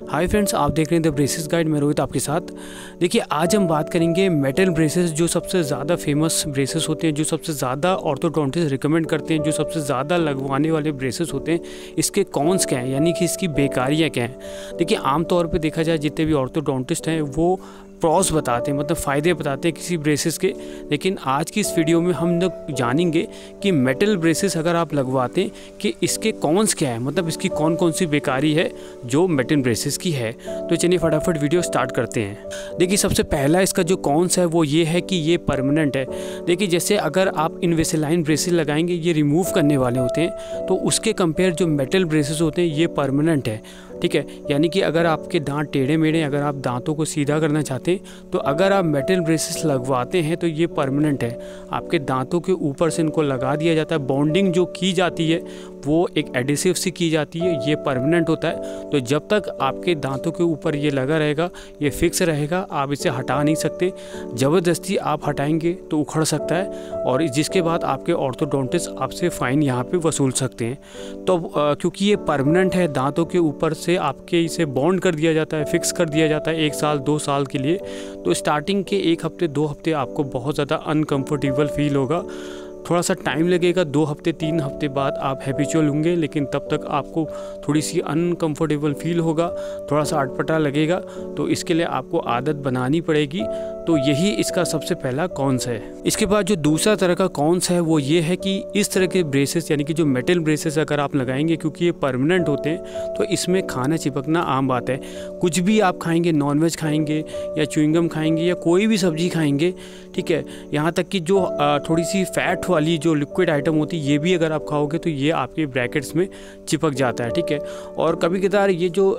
Hi friends, आप देख रहे हैं द ब्रेसेस गाइड। मैं रोहित आपके साथ। देखिए, आज हम बात करेंगे मेटल ब्रेसेस, जो सबसे ज़्यादा फेमस ब्रेसेस होते हैं, जो सबसे ज़्यादा ऑर्थोडोंटिस्ट रिकमेंड करते हैं, जो सबसे ज़्यादा लगवाने वाले ब्रेसेस होते हैं। इसके कॉन्स क्या हैं, यानी कि इसकी बेकारियाँ क्या हैं। देखिए, आमतौर पे देखा जाए जितने भी ऑर्थोडोंटिस्ट हैं वो प्रॉस बताते हैं, मतलब फ़ायदे बताते हैं किसी ब्रेसेस के। लेकिन आज की इस वीडियो में हम लोग जानेंगे कि मेटल ब्रेसेस अगर आप लगवाते हैं कि इसके कॉन्स क्या है, मतलब इसकी कौन कौन सी बेकारी है जो मेटल ब्रेसेस की है। तो चलिए फटाफट वीडियो स्टार्ट करते हैं। देखिए, सबसे पहला इसका जो कॉन्स है वो ये है कि ये परमानेंट है। देखिए, जैसे अगर आप इनविसालाइन ब्रेसेस लगाएंगे, ये रिमूव करने वाले होते हैं, तो उसके कंपेयर जो मेटल ब्रेसेस होते हैं ये परमानेंट है। ठीक है, यानी कि अगर आपके दांत टेढ़े मेढ़े, अगर आप दांतों को सीधा करना चाहते हैं तो अगर आप मेटल ब्रेसेस लगवाते हैं तो ये परमानेंट है। आपके दांतों के ऊपर से इनको लगा दिया जाता है। बॉन्डिंग जो की जाती है वो एक एडिसिव से की जाती है, ये परमानेंट होता है। तो जब तक आपके दांतों के ऊपर ये लगा रहेगा, ये फिक्स रहेगा, आप इसे हटा नहीं सकते। ज़बरदस्ती आप हटाएंगे तो उखड़ सकता है, और जिसके बाद आपके ऑर्थोडोंटिस्ट आपसे फ़ाइन यहाँ पे वसूल सकते हैं। तो क्योंकि ये परमानेंट है, दांतों के ऊपर से आपके इसे बॉन्ड कर दिया जाता है, फिक्स कर दिया जाता है 1 साल 2 साल के लिए। तो स्टार्टिंग के 1 हफ्ते 2 हफ्ते आपको बहुत ज़्यादा अनकंफर्टेबल फील होगा, थोड़ा सा टाइम लगेगा। 2 हफ्ते 3 हफ्ते बाद आप हैबिचुअल होंगे, लेकिन तब तक आपको थोड़ी सी अनकंफर्टेबल फील होगा, थोड़ा सा अटपटा लगेगा। तो इसके लिए आपको आदत बनानी पड़ेगी। तो यही इसका सबसे पहला कॉन्स है। इसके बाद जो दूसरा तरह का कॉन्स है वो ये है कि इस तरह के ब्रेसेस, यानी कि जो मेटल ब्रेसेस अगर आप लगाएंगे, क्योंकि ये परमानेंट होते हैं, तो इसमें खाना चिपकना आम बात है। कुछ भी आप खाएंगे, नॉनवेज खाएंगे या च्युइंगम खाएंगे या कोई भी सब्जी खाएंगे, ठीक है, यहाँ तक कि जो थोड़ी सी फैट वाली जो लिक्विड आइटम होती है ये भी अगर आप खाओगे तो ये आपके ब्रैकेट्स में चिपक जाता है। ठीक है, और कभी कभार ये जो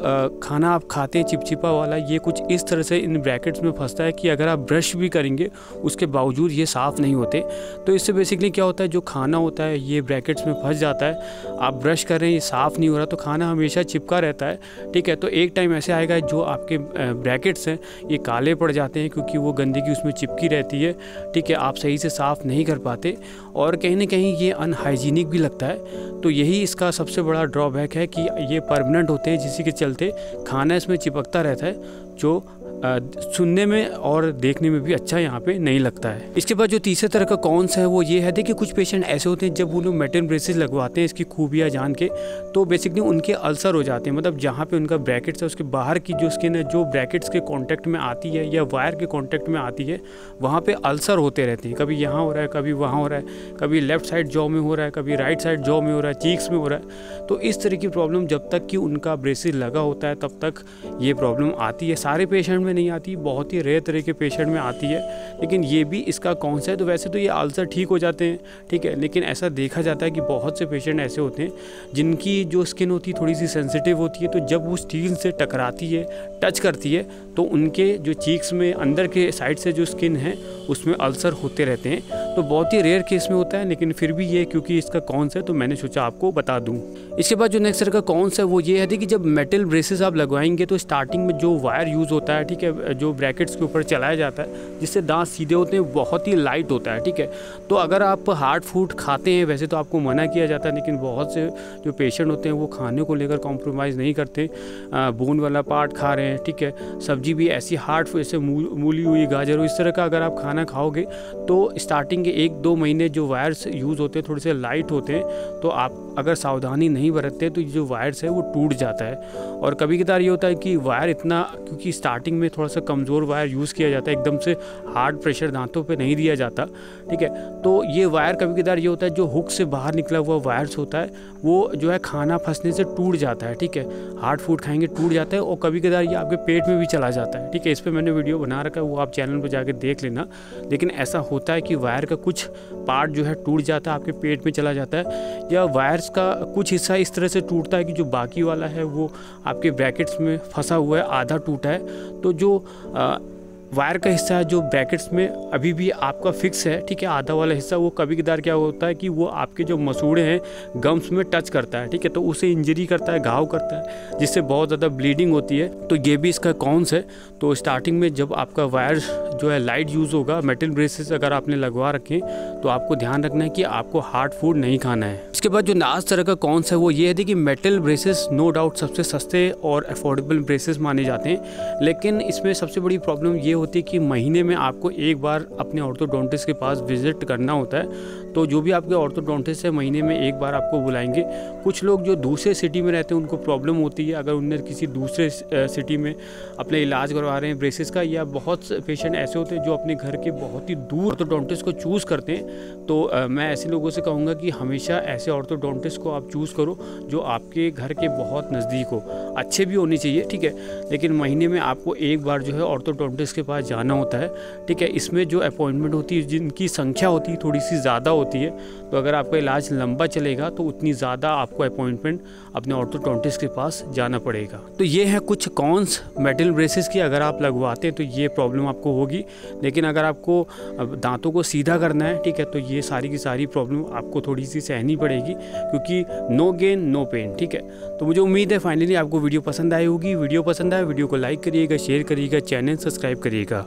खाना आप खाते हैं चिपचिपा वाला, ये कुछ इस तरह से इन ब्रैकेट्स में फंसता है कि अगर आप ब्रश भी करेंगे उसके बावजूद ये साफ़ नहीं होते। तो इससे बेसिकली क्या होता है, जो खाना होता है ये ब्रैकेट्स में फंस जाता है। आप ब्रश कर रहे हैं, ये साफ़ नहीं हो रहा, तो खाना हमेशा चिपका रहता है। ठीक है, तो एक टाइम ऐसे आएगा जो आपके ब्रैकेट्स हैं ये काले पड़ जाते हैं, क्योंकि वो गंदगी उसमें चिपकी रहती है। ठीक है, आप सही से साफ़ नहीं कर पाते, और कहीं ना कहीं ये अनहाइजीनिक भी लगता है। तो यही इसका सबसे बड़ा ड्रॉबैक है कि ये परमानेंट होते हैं, जिसी के चलते खाना इसमें चिपकता रहता है, जो सुनने में और देखने में भी अच्छा यहाँ पे नहीं लगता है। इसके बाद जो तीसरे तरह का कॉन्स है वो ये है, देखिए कुछ पेशेंट ऐसे होते हैं जब वो लोग मेटल ब्रेसेस लगवाते हैं इसकी खूबियाँ जान के, तो बेसिकली उनके अल्सर हो जाते हैं। मतलब जहाँ पे उनका ब्रैकेट्स है उसके बाहर की जो स्किन है, जो ब्रैकेट्स के कॉन्टैक्ट में आती है या वायर के कॉन्टैक्ट में आती है, वहाँ पर अल्सर होते रहते हैं। कभी यहाँ हो रहा है, कभी वहाँ हो रहा है, कभी लेफ्ट साइड जॉ में हो रहा है, कभी राइट साइड जॉ में हो रहा है, चीक्स में हो रहा है। तो इस तरह की प्रॉब्लम जब तक कि उनका ब्रेसेस लगा होता है तब तक ये प्रॉब्लम आती है। सारे पेशेंट में नहीं आती, बहुत ही रेयर तरह के पेशेंट में आती है, लेकिन ये भी इसका कॉन्स है। तो वैसे तो ये अल्सर ठीक हो जाते हैं, ठीक है, लेकिन ऐसा देखा जाता है कि बहुत से पेशेंट ऐसे होते हैं जिनकी जो स्किन होती है थोड़ी सी सेंसिटिव होती है, तो जब वो स्टील से टकराती है, टच करती है, तो उनके जो चीक्स में अंदर के साइड से जो स्किन है उसमें अल्सर होते रहते हैं। तो बहुत ही रेयर केस में होता है, लेकिन फिर भी ये क्योंकि इसका कॉन्स है तो मैंने सोचा आपको बता दूँ। इसके बाद जो नेक्स्ट तरह का कॉन्स है वो ये है कि जब मेटल ब्रेसेस आप लगवाएंगे तो स्टार्टिंग में जो वायर यूज़ होता है, ठीक है, जो ब्रैकेट्स के ऊपर चलाया जाता है जिससे दांत सीधे होते हैं, बहुत ही लाइट होता है। ठीक है, तो अगर आप हार्ड फूड खाते हैं, वैसे तो आपको मना किया जाता है, लेकिन बहुत से जो पेशेंट होते हैं वो खाने को लेकर कॉम्प्रोमाइज़ नहीं करते, बोन वाला पार्ट खा रहे हैं। ठीक है, सब्जी भी ऐसी हार्ड, जैसे मूली हुई, गाजर हो, इस तरह का अगर आप खाना खाओगे तो स्टार्टिंग के 1-2 महीने जो वायर्स यूज़ होते हैं थोड़े से लाइट होते हैं, तो आप अगर सावधानी नहीं बरतते तो जो वायर्स है वो टूट जाता है। और कभी कभार ये होता है कि वायर इतना, क्योंकि स्टार्टिंग में थोड़ा सा कमज़ोर वायर यूज़ किया जाता है, एकदम से हार्ड प्रेशर दांतों पे नहीं दिया जाता। ठीक है, तो ये वायर कभी कभार ये होता है, जो हुक से बाहर निकला हुआ वायर्स होता है वो जो है खाना फंसने से टूट जाता है। ठीक है, हार्ड फूड खाएंगे टूट जाता है, और कभी कभार ये आपके पेट में भी चला जाता है। ठीक है, इस पर मैंने वीडियो बना रखा है, वो आप चैनल पर जाके देख लेना। लेकिन ऐसा होता है कि वायर का कुछ पार्ट जो है टूट जाता है, आपके पेट में चला जाता है, या वायर्स का कुछ हिस्सा इस तरह से टूटता है कि जो बाकी वाला है वो आपके ब्रैकेट्स में फंसा हुआ है, आधा टूटा है। तो जो वायर का हिस्सा है जो ब्रैकेट्स में अभी भी आपका फिक्स है, ठीक है, आधा वाला हिस्सा, वो कभी कभार क्या होता है कि वो आपके जो मसूड़े हैं गम्स में टच करता है। ठीक है, तो उसे इंजरी करता है, घाव करता है, जिससे बहुत ज़्यादा ब्लीडिंग होती है। तो ये भी इसका कॉन्स है। तो स्टार्टिंग में जब आपका वायर जो है लाइट यूज़ होगा। मेटल ब्रेसेस अगर आपने लगवा रखें तो आपको ध्यान रखना है कि आपको हार्ड फूड नहीं खाना है। इसके बाद जो लास्ट तरह का कॉन्स है वो ये है कि मेटल ब्रेसेस नो डाउट सबसे सस्ते और अफोर्डेबल ब्रेसेस माने जाते हैं, लेकिन इसमें सबसे बड़ी प्रॉब्लम ये होती है कि महीने में आपको एक बार अपने ऑर्थोडोंटिस्ट के पास विजिट करना होता है। तो जो भी आपके ऑर्थोडोंटिस्ट है महीने में एक बार आपको बुलाएंगे। कुछ लोग जो दूसरे सिटी में रहते हैं उनको प्रॉब्लम होती है अगर उन्हें किसी दूसरे सिटी में अपने इलाज करवा रहे हैं ब्रेसेस का, या बहुत पेशेंट ऐसे होते हैं जो अपने घर के बहुत ही दूर ऑर्थोडोंटिस्ट को चूज़ करते हैं। तो मैं ऐसे लोगों से कहूँगा कि हमेशा ऐसे ऑर्थोडोंटिस्ट को आप चूज़ करो जो आपके घर के बहुत नज़दीक हो। अच्छे भी होने चाहिए, ठीक है, लेकिन महीने में आपको एक बार जो है ऑर्थोडोंटिस्ट के पास जाना होता है, ठीक है। इसमें जो अपॉइंटमेंट होती है जिनकी संख्या होती है थोड़ी सी ज़्यादा होती है, तो अगर आपका इलाज लंबा चलेगा तो उतनी ज़्यादा आपको अपॉइंटमेंट अपने ऑर्थोडोंटिस्ट के पास जाना पड़ेगा। तो ये है कुछ कॉन्स मेटल ब्रेसेस की। अगर आप लगवाते हैं तो ये प्रॉब्लम आपको होगी, लेकिन अगर आपको दांतों को सीधा करना है, ठीक है, तो ये सारी की सारी प्रॉब्लम आपको थोड़ी सी सहनी पड़ेगी, क्योंकि नो गेन नो पेन, ठीक है। तो मुझे उम्मीद है फाइनली आपको वीडियो पसंद आई होगी। वीडियो पसंद आए वीडियो को लाइक करिएगा, शेयर करिएगा, चैनल सब्सक्राइब करिएगा।